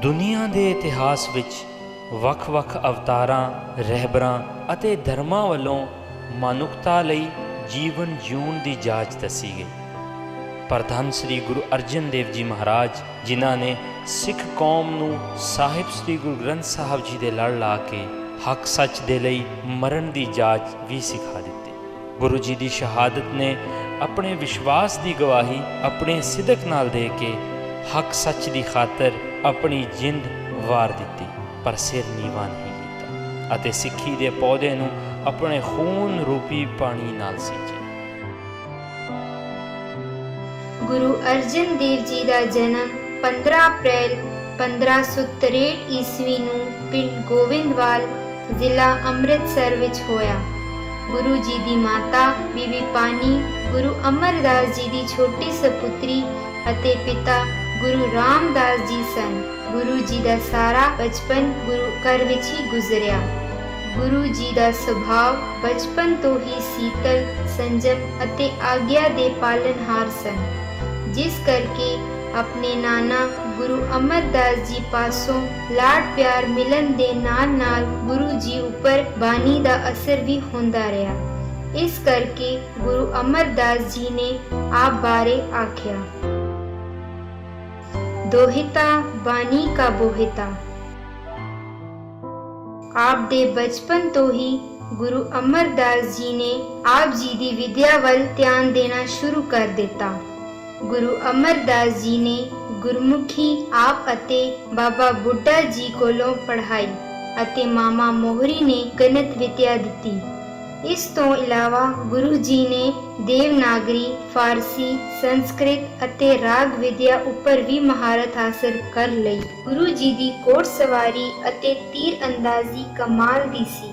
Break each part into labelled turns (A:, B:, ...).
A: ਦੁਨੀਆ ਦੇ ਇਤਿਹਾਸ ਵਿੱਚ ਵੱਖ-ਵੱਖ ਅਵਤਾਰਾਂ, ਰਹਿਬਰਾਂ ਅਤੇ ਧਰਮਾਂ ਵੱਲੋਂ ਮਨੁੱਖਤਾ ਲਈ ਜੀਵਨ ਜਿਉਣ ਦੀ ਜਾਚ ਦੱਸੀ ਗਈ। ਪਰ ਧੰਨ ਸ੍ਰੀ ਗੁਰੂ ਅਰਜਨ ਦੇਵ ਜੀ ਮਹਾਰਾਜ, ਜਿਨ੍ਹਾਂ ਨੇ ਸਿੱਖ ਕੌਮ ਨੂੰ ਸਾਹਿਬ ਸ੍ਰੀ ਗੁਰੂ ਗ੍ਰੰਥ ਸਾਹਿਬ ਜੀ ਦੇ ਲੜ ਲਾ ਕੇ ਹੱਕ ਸੱਚ ਦੇ ਲਈ ਮਰਨ ਦੀ ਜਾਚ ਵੀ ਸਿਖਾ ਦਿੱਤੀ। ਗੁਰੂ ਜੀ ਦੀ ਸ਼ਹਾਦਤ ਨੇ ਆਪਣੇ ਵਿਸ਼ਵਾਸ ਦੀ ਗਵਾਹੀ ਆਪਣੇ ਸਿਦਕ ਨਾਲ ਦੇ ਕੇ ਹੱਕ ਸੱਚ ਦੀ ਖਾਤਰ ਆਪਣੀ ਜਿੰਦ ਵਾਰ ਦਿੱਤੀ, ਪਰ ਸਿਰ ਨੀਵਾਂ ਨਹੀਂ ਕੀਤਾ ਅਤੇ ਸਿੱਖੀ ਦੇ ਪੌਦੇ ਨੂੰ ਆਪਣੇ ਖੂਨ ਰੂਪੀ ਪਾਣੀ ਨਾਲ ਸਿੰਚਿਆ।
B: ਗੁਰੂ ਅਰਜਨ ਦੇਵ ਜੀ ਦਾ ਜਨਮ 15 ਅਪ੍ਰੈਲ 1563 ਈਸਵੀ ਨੂੰ ਪਿੰਡ ਗੋਬਿੰਦਵਾਲ, ਜ਼ਿਲ੍ਹਾ ਅੰਮ੍ਰਿਤਸਰ ਵਿੱਚ ਹੋਇਆ। ਗੁਰੂ ਜੀ ਦੀ ਮਾਤਾ ਬੀਬੀ ਪਾਨੀ ਗੁਰੂ ਅਮਰਦਾਸ ਜੀ ਦੀ ਛੋਟੀ ਸਪੁੱਤਰੀ ਅਤੇ ਪਿਤਾ ਗੁਰੂ ਰਾਮਦਾਸ ਜੀ ਸਨ। ਗੁਰੂ ਜੀ ਦਾ ਸਾਰਾ ਬਚਪਨ ਗੁਰੂ ਘਰ ਵਿੱਚ ਹੀ ਗੁਜ਼ਰਿਆ। ਗੁਰੂ ਜੀ ਦਾ ਸੁਭਾਅ ਬਚਪਨ ਤੋਂ ਹੀ ਸੀਤਲ, ਸੰਜਮ ਅਤੇ ਆਗਿਆ ਦੇ ਪਾਲਣਹਾਰ ਸਨ, ਜਿਸ ਕਰਕੇ ਆਪਣੇ ਨਾਨਾ ਗੁਰੂ ਅਮਰਦਾਸ ਜੀ ਪਾਸੋਂ ਲਾਡ ਪਿਆਰ ਮਿਲਣ ਦੇ ਨਾਲ ਗੁਰੂ ਜੀ ਉੱਪਰ ਬਾਣੀ ਦਾ ਅਸਰ ਵੀ ਹੁੰਦਾ ਰਿਹਾ। ਇਸ ਕਰਕੇ ਗੁਰੂ ਅਮਰਦਾਸ ਜੀ ਨੇ ਆਪ ਬਾਰੇ ਆਖਿਆ, ਦੋਹਿਤਾ ਬਾਣੀ ਕਾ ਬੋਹਿਤਾ। ਆਪ ਦੇ ਬਚਪਨ ਤੋਂ ਹੀ ਗੁਰੂ ਅਮਰਦਾਸ ਜੀ ਨੇ ਆਪ ਜੀ ਦੀ ਵਿਦਿਆ ਵੱਲ ਧਿਆਨ ਦੇਣਾ ਸ਼ੁਰੂ ਕਰ ਦਿੱਤਾ। ਗੁਰੂ ਅਮਰਦਾਸ ਜੀ ਨੇ ਗੁਰਮੁਖੀ ਆਪ ਅਤੇ ਬਾਬਾ ਬੁੱਢਾ ਜੀ ਕੋਲੋਂ ਪੜ੍ਹਾਈ ਅਤੇ ਮਾਮਾ ਮੋਹਰੀ ਨੇ ਗਣਿਤ ਵਿਦਿਆ ਦਿੱਤੀ। ਇਸ ਤੋਂ ਇਲਾਵਾ ਗੁਰੂ ਜੀ ਨੇ ਦੇਵਨਾਗਰੀ, ਫਾਰਸੀ, ਸੰਸਕ੍ਰਿਤ ਅਤੇ ਰਾਗ ਵਿਦਿਆ ਉੱਪਰ ਵੀ ਮਹਾਰਤ ਹਾਸਲ ਕਰ ਲਈ। ਗੁਰੂ ਜੀ ਦੀ ਘੋੜ ਸਵਾਰੀ ਅਤੇ ਤੀਰ ਅੰਦਾਜ਼ੀ ਕਮਾਲ ਦੀ ਸੀ।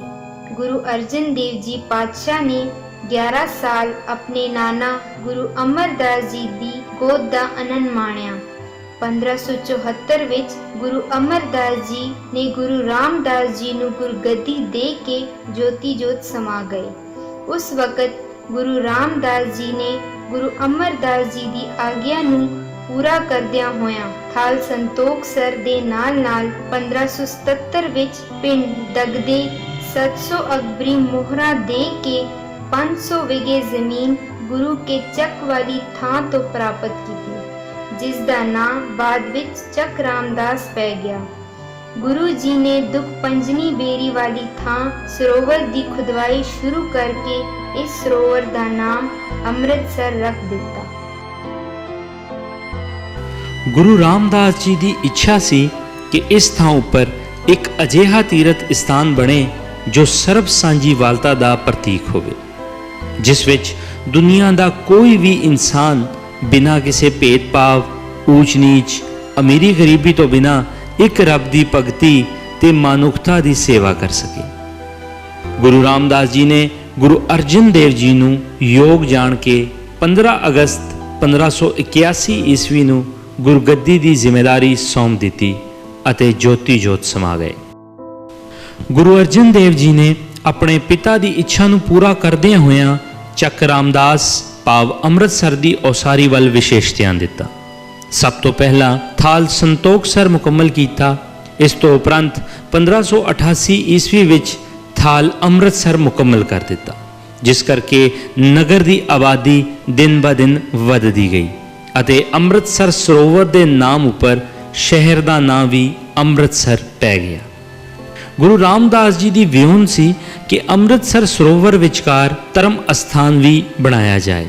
B: ਗੁਰੂ ਅਰਜਨ ਦੇਵ ਜੀ ਪਾਤਸ਼ਾਹ ਨੇ 11 ਸਾਲ ਆਪਣੇ ਨਾਨਾ ਗੁਰੂ ਅਮਰਦਾਸ ਜੀ ਦੀ ਗੋਦ ਦਾ ਆਨੰਦ ਮਾਣਿਆ। 1574 ਵਿੱਚ ਗੁਰੂ ਅਮਰਦਾਸ ਜੀ ਨੇ ਗੁਰੂ ਰਾਮਦਾਸ ਜੀ ਨੂੰ ਗੁਰਗੱਦੀ ਦੇ ਕੇ ਜੋਤੀ ਜੋਤ ਸਮਾ ਗਏ। ਉਸ ਵਕਤ ਗੁਰੂ ਰਾਮਦਾਸ ਜੀ ਨੇ ਗੁਰੂ ਅਮਰਦਾਸ ਜੀ ਦੀ ਆਗਿਆ ਨੂੰ ਪੂਰਾ ਕਰਦਿਆਂ ਹੋਇਆਂ ਥਾਲ ਸੰਤੋਖਸਰ ਦੇ ਨਾਲ 1577 ਵਿੱਚ ਪਿੰਡ ਦਗਦੇ 700 ਅਕਬਰੀ ਮੋਹਰਾਂ ਦੇ ਕੇ 500 ਵਿਗੇ ਜ਼ਮੀਨ ਗੁਰੂ ਕੇ ਚੱਕ ਵਾਲੀ ਥਾਂ ਤੋਂ ਪ੍ਰਾਪਤ ਕੀਤੀ, ਜਿਸ ਦਾ ਨਾਮ ਬਾਅਦ ਵਿੱਚ ਚੱਕ ਰਾਮਦਾਸ ਪੈ ਗਿਆ। ਗੁਰੂ ਜੀ ਨੇ ਦੁੱਖ ਪੰਜਨੀ ਬੇਰੀ ਵਾਲੀ ਥਾਂ ਸਰੋਵਰ ਦੀ ਖੁਦਵਾਈ ਸ਼ੁਰੂ ਕਰਕੇ ਇਸ ਸਰੋਵਰ ਦਾ ਨਾਮ ਅੰਮ੍ਰਿਤਸਰ ਰੱਖ ਦਿੱਤਾ।
A: ਗੁਰੂ ਰਾਮਦਾਸ ਜੀ ਦੀ ਇੱਛਾ ਸੀ ਕਿ ਇਸ ਥਾਂ ਉੱਪਰ ਇੱਕ ਅਜਿਹਾ ਤੀਰਥ ਸਥਾਨ ਬਣੇ ਜੋ ਸਰਬ ਸਾਂਝੀਵਾਲਤਾ ਦਾ ਪ੍ਰਤੀਕ ਹੋਵੇ, ਜਿਸ ਵਿੱਚ ਦੁਨੀਆ ਦਾ ਕੋਈ ਵੀ ਇਨਸਾਨ ਬਿਨਾਂ ਕਿਸੇ ਭੇਦਭਾਵ, ਊਚ ਨੀਚ, ਅਮੀਰੀ ਗਰੀਬੀ ਤੋਂ ਬਿਨਾਂ ਇੱਕ ਰੱਬ ਦੀ ਭਗਤੀ ਤੇ ਮਨੁੱਖਤਾ ਦੀ ਸੇਵਾ ਕਰ ਸਕੇ। ਗੁਰੂ ਰਾਮਦਾਸ ਜੀ ਨੇ ਗੁਰੂ ਅਰਜਨ ਦੇਵ ਜੀ ਨੂੰ ਯੋਗ ਜਾਣ ਕੇ 15 ਅਗਸਤ 1581 ਈਸਵੀ ਨੂੰ ਗੁਰਗੱਦੀ ਦੀ ਜ਼ਿੰਮੇਵਾਰੀ ਸੌਂਪ ਦਿੱਤੀ ਅਤੇ ਜੋਤੀ ਜੋਤ ਸਮਾ ਗਏ। ਗੁਰੂ ਅਰਜਨ ਦੇਵ ਜੀ ਨੇ ਆਪਣੇ ਪਿਤਾ ਦੀ ਇੱਛਾ ਨੂੰ ਪੂਰਾ ਕਰਦਿਆਂ ਹੋਇਆਂ ਚੱਕ ਰਾਮਦਾਸ ਭਾਵ ਅੰਮ੍ਰਿਤਸਰ ਦੀ ਉਸਾਰੀ ਵੱਲ ਵਿਸ਼ੇਸ਼ ਧਿਆਨ ਦਿੱਤਾ। ਸਭ ਤੋਂ ਪਹਿਲਾਂ ਥਾਲ ਸੰਤੋਖਸਰ ਮੁਕੰਮਲ ਕੀਤਾ। ਇਸ ਤੋਂ ਉਪਰੰਤ 1588 ਈਸਵੀ ਵਿੱਚ ਥਾਲ ਅੰਮ੍ਰਿਤਸਰ ਮੁਕੰਮਲ ਕਰ ਦਿੱਤਾ, ਜਿਸ ਕਰਕੇ ਨਗਰ ਦੀ ਆਬਾਦੀ ਦਿਨ ਬ ਦਿਨ ਵੱਧਦੀ ਗਈ ਅਤੇ ਅੰਮ੍ਰਿਤਸਰ ਸਰੋਵਰ ਦੇ ਨਾਮ ਉੱਪਰ ਸ਼ਹਿਰ ਦਾ ਨਾਮ ਵੀ ਅੰਮ੍ਰਿਤਸਰ ਪੈ ਗਿਆ। ਗੁਰੂ ਰਾਮਦਾਸ ਜੀ ਦੀ ਵਿਉਂਤ ਸੀ ਕਿ ਅੰਮ੍ਰਿਤਸਰ ਸਰੋਵਰ ਵਿਚਕਾਰ ਧਰਮ ਅਸਥਾਨ ਵੀ ਬਣਾਇਆ ਜਾਏ।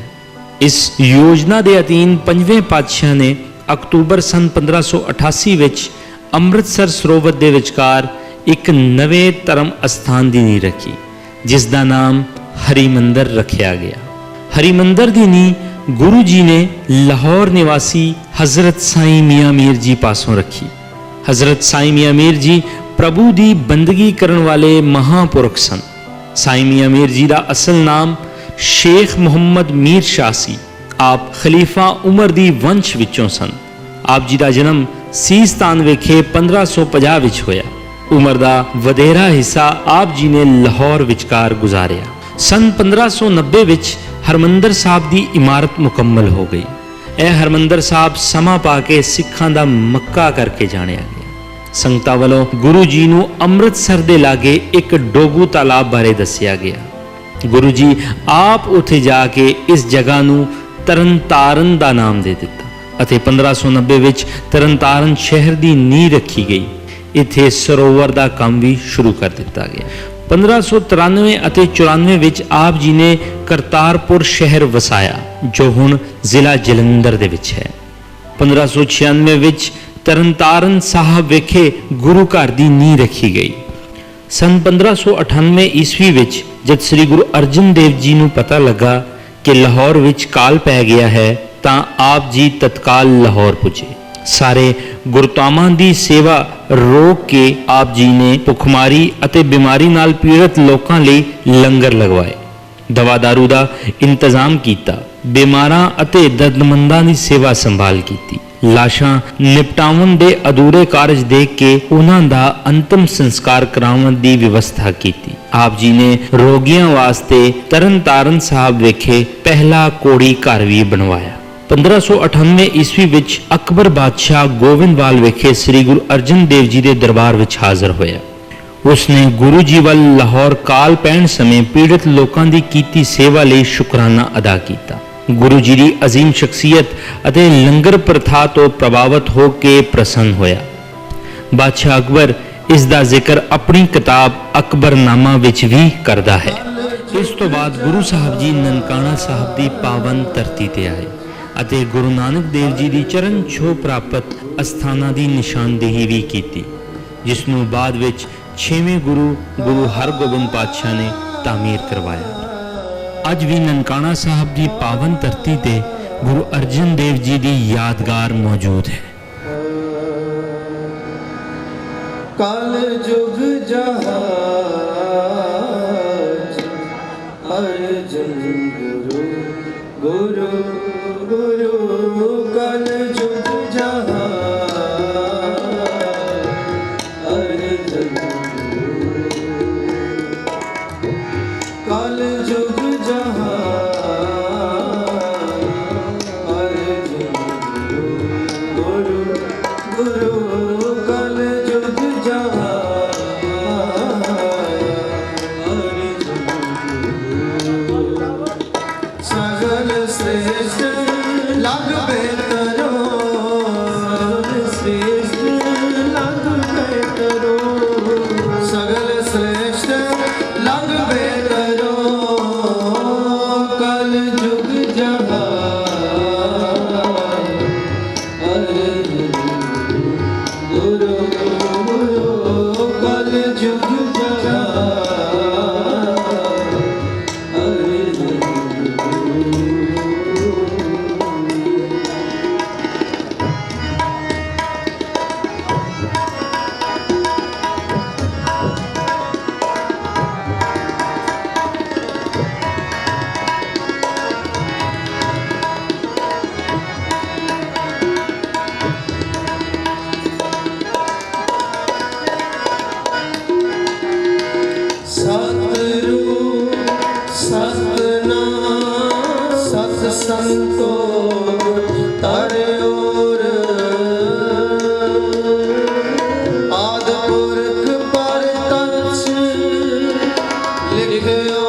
A: ਇਸ ਯੋਜਨਾ ਦੇ ਅਧੀਨ ਪੰਜਵੇਂ ਪਾਤਸ਼ਾਹ ਨੇ ਅਕਤੂਬਰ ਸੰਨ 1588 ਵਿੱਚ ਅੰਮ੍ਰਿਤਸਰ ਸਰੋਵਰ ਦੇ ਵਿਚਕਾਰ ਇੱਕ ਨਵੇਂ ਧਰਮ ਅਸਥਾਨ ਦੀ ਨੀਂਹ ਰੱਖੀ, ਜਿਸ ਦਾ ਨਾਮ ਹਰੀਮੰਦਰ ਰੱਖਿਆ ਗਿਆ। ਹਰੀਮੰਦਰ ਦੀ ਨੀਂਹ ਗੁਰੂ ਜੀ ਨੇ ਲਾਹੌਰ ਨਿਵਾਸੀ ਹਜ਼ਰਤ ਸਾਈਂ ਮੀਆਂ ਮੀਰ ਜੀ ਪਾਸੋਂ ਰੱਖੀ। ਹਜ਼ਰਤ ਸਾਈਂ ਮੀਆਂ ਮੀਰ ਜੀ ਪ੍ਰਭੂ ਦੀ ਬੰਦਗੀ ਕਰਨ ਵਾਲੇ ਮਹਾਂਪੁਰਖ ਸਨ। ਸਾਈਂ ਮੀਆਂ ਮੀਰ ਜੀ ਦਾ ਅਸਲ ਨਾਮ ਸ਼ੇਖ ਮੁਹੰਮਦ ਮੀਰ ਸ਼ਾਹ ਸੀ। ਆਪ ਖਲੀਫਾ ਉਮਰ ਦੀ ਵੰਸ਼ ਵਿੱਚੋਂ ਸਨ। ਆਪ ਜੀ ਦਾ ਜਨਮ ਸੀਸਤਾਨ ਵਿਖੇ 1550 ਵਿੱਚ ਹੋਇਆ। ਉਮਰ ਦਾ ਵਧੇਰਾ ਹਿੱਸਾ ਆਪ ਜੀ ਨੇ ਲਾਹੌਰ ਵਿਚਕਾਰ ਗੁਜ਼ਾਰਿਆ। ਸੰਨ 1590 ਵਿੱਚ ਹਰਮੰਦਰ ਸਾਹਿਬ ਦੀ ਇਮਾਰਤ ਮੁਕੰਮਲ ਹੋ ਗਈ। ਇਹ ਹਰਮੰਦਰ ਸਾਹਿਬ ਸਮਾਂ ਪਾ ਕੇ ਸਿੱਖਾਂ ਦਾ ਮੱਕਾ ਕਰਕੇ ਜਾਣਿਆ ਗਿਆ। ਸੰਗਤਾਂ ਵੱਲੋਂ ਗੁਰੂ ਜੀ ਨੂੰ ਅੰਮ੍ਰਿਤਸਰ ਦੇ ਲਾਗੇ ਇੱਕ ਡੋਗੂ ਤਾਲਾਬ ਬਾਰੇ ਦੱਸਿਆ ਗਿਆ। ਗੁਰੂ ਜੀ ਆਪ ਉੱਥੇ ਜਾ ਕੇ ਇਸ ਜਗ੍ਹਾ ਨੂੰ ਤਰਨਤਾਰਨ ਦਾ ਨਾਮ ਦੇ ਦਿੱਤਾ ਅਤੇ 1590 ਵਿੱਚ ਤਰਨਤਾਰਨ ਸ਼ਹਿਰ ਦੀ ਨੀਂਹ ਰੱਖੀ ਗਈ। ਇੱਥੇ ਸਰੋਵਰ ਦਾ ਕੰਮ ਵੀ ਸ਼ੁਰੂ ਕਰ ਦਿੱਤਾ ਗਿਆ। 1593 ਅਤੇ 94 ਵਿੱਚ ਆਪ ਜੀ ਨੇ ਕਰਤਾਰਪੁਰ ਸ਼ਹਿਰ ਵਸਾਇਆ ਜੋ ਹੁਣ ਜ਼ਿਲ੍ਹਾ ਜਲੰਧਰ ਦੇ ਵਿੱਚ ਹੈ। 1596 ਵਿੱਚ ਤਰਨਤਾਰਨ ਸਾਹਿਬ ਵਿਖੇ ਗੁਰੂ ਘਰ ਦੀ ਨੀਂਹ ਰੱਖੀ ਗਈ। ਸੰਨ 1598 ਈਸਵੀ ਵਿੱਚ ਜਦ ਸ੍ਰੀ ਗੁਰੂ ਅਰਜਨ ਦੇਵ ਜੀ ਨੂੰ ਪਤਾ ਲੱਗਾ ਕਿ ਲਾਹੌਰ ਵਿੱਚ ਕਾਲ ਪੈ ਗਿਆ ਹੈ ਤਾਂ ਆਪ ਜੀ ਤਤਕਾਲ ਲਾਹੌਰ ਪੁੱਜੇ। ਸਾਰੇ ਗੁਰਤਾਮਾਂ ਦੀ ਸੇਵਾ ਰੋਕ ਕੇ ਆਪ ਜੀ ਨੇ ਭੁੱਖਮਾਰੀ ਅਤੇ ਬਿਮਾਰੀ ਨਾਲ ਪੀੜਤ ਲੋਕਾਂ ਲਈ ਲੰਗਰ ਲਗਵਾਏ, ਦਵਾ ਦਾਰੂ ਦਾ ਇੰਤਜ਼ਾਮ ਕੀਤਾ, ਬਿਮਾਰਾਂ ਅਤੇ ਦਰਦਮੰਦਾਂ ਦੀ ਸੇਵਾ ਸੰਭਾਲ ਕੀਤੀ। ਲਾਸ਼ਾਂ ਨਿਪਟਾਉਣ ਦੇ ਅਧੂਰੇ ਕਾਰਜ ਦੇਖ ਕੇ ਉਹਨਾਂ ਦਾ ਅੰਤਮ ਸੰਸਕਾਰ ਕਰਾਉਣ ਦੀ ਵਿਵਸਥਾ ਕੀਤੀ। ਆਪ ਜੀ ਨੇ ਰੋਗੀਆਂ ਵਾਸਤੇ ਤਰਨਤਾਰਨ ਸਾਹਿਬ ਵਿਖੇ ਪਹਿਲਾ ਕੋੜੀ ਘਰ ਵੀ ਬਣਵਾਇਆ। 1598 ਈਸਵੀ ਵਿੱਚ ਅਕਬਰ ਬਾਦਸ਼ਾਹ ਗੋਬਿੰਦਵਾਲ ਵਿਖੇ ਸ੍ਰੀ ਗੁਰੂ ਅਰਜਨ ਦੇਵ ਜੀ ਦੇ ਦਰਬਾਰ ਵਿੱਚ ਹਾਜ਼ਰ ਹੋਇਆ। ਉਸਨੇ ਗੁਰੂ ਜੀ ਵੱਲ ਲਾਹੌਰ ਕਾਲ ਪੈਣ ਸਮੇਂ ਪੀੜਤ ਲੋਕਾਂ ਦੀ ਕੀਤੀ ਸੇਵਾ ਲਈ ਸ਼ੁਕਰਾਨਾ ਅਦਾ ਕੀਤਾ। ਗੁਰੂ ਜੀ ਦੀ ਅਜ਼ੀਮ ਸ਼ਖਸੀਅਤ ਅਤੇ ਲੰਗਰ ਪ੍ਰਥਾ ਤੋਂ ਪ੍ਰਭਾਵਿਤ ਹੋ ਕੇ ਪ੍ਰਸੰਨ ਹੋਇਆ। ਬਾਦਸ਼ਾਹ ਅਕਬਰ ਇਸ ਦਾ ਜ਼ਿਕਰ ਆਪਣੀ ਕਿਤਾਬ ਅਕਬਰਨਾਮਾ ਵਿੱਚ ਵੀ ਕਰਦਾ ਹੈ। ਇਸ ਤੋਂ ਬਾਅਦ ਗੁਰੂ ਸਾਹਿਬ ਜੀ ਨਨਕਾਣਾ ਸਾਹਿਬ ਦੀ ਪਾਵਨ ਧਰਤੀ ਤੇ ਆਏ ਅਤੇ ਗੁਰੂ ਨਾਨਕ ਦੇਵ ਜੀ ਦੀ ਚਰਨ ਛੋਹ ਪ੍ਰਾਪਤ ਅਸਥਾਨਾਂ ਦੀ ਨਿਸ਼ਾਨਦੇਹੀ ਵੀ ਕੀਤੀ, ਜਿਸ ਨੂੰ ਬਾਅਦ ਵਿੱਚ 6ਵੇਂ ਗੁਰੂ ਹਰਗੋਬਿੰਦ ਪਾਤਸ਼ਾਹ ਨੇ ਤਾਮੀਰ ਕਰਵਾਇਆ। ਅੱਜ ਵੀ ਨਨਕਾਣਾ ਸਾਹਿਬ ਦੀ ਪਾਵਨ ਧਰਤੀ ਤੇ ਗੁਰੂ ਅਰਜਨ ਦੇਵ ਜੀ ਦੀ ਯਾਦਗਾਰ ਮੌਜੂਦ ਹੈ।
C: ਕਲ ਜੁਗ ਜਹਾਜ ਅਰਜਨ ਗੁਰੂ ਗੁਰੂ ਗੁਰੂ ਕਲ ਜੁਗ ਜਹਾਜ ਅਰਜਨ ਗੁਰੂ ਕਲ ਜੁਗ ਜਹਾਜ ਅਰਜਨ ਗੁਰੂ ਗੁਰੂ ਕਲ ਜੁਗ ਜਹਾਜ ਅਰਜਨ ਗੁਰੂ ਸਗਲ ਸ੍ਰੇਸ਼ਟ ਲਗ ਬੇਤਰੋ ਸ੍ਰੇਸ਼ਟ ਲਗ ਬੇਤਰੋ ਸਗਲ ਸ੍ਰੇਸ਼ਟ ਲਗ ਬੇਤਰੋ ਕਲ ਜੁਗ ਜਹਾਜ ਅਰਜਨ ਗੁਰੂ ਗੁਰੂ ਕਲ ਜੁਗ ਜਹਾਜ ਅਰਜਨ ਸਤਿਗੁਰੂ ਸਤਿਨਾਮ ਸਤਿ ਸੰਤੋਖ ਤਰਿਓਰ ਆਦਿ ਪੁਰਖ ਪਰਤੰਸ ਲਿਖਿਓ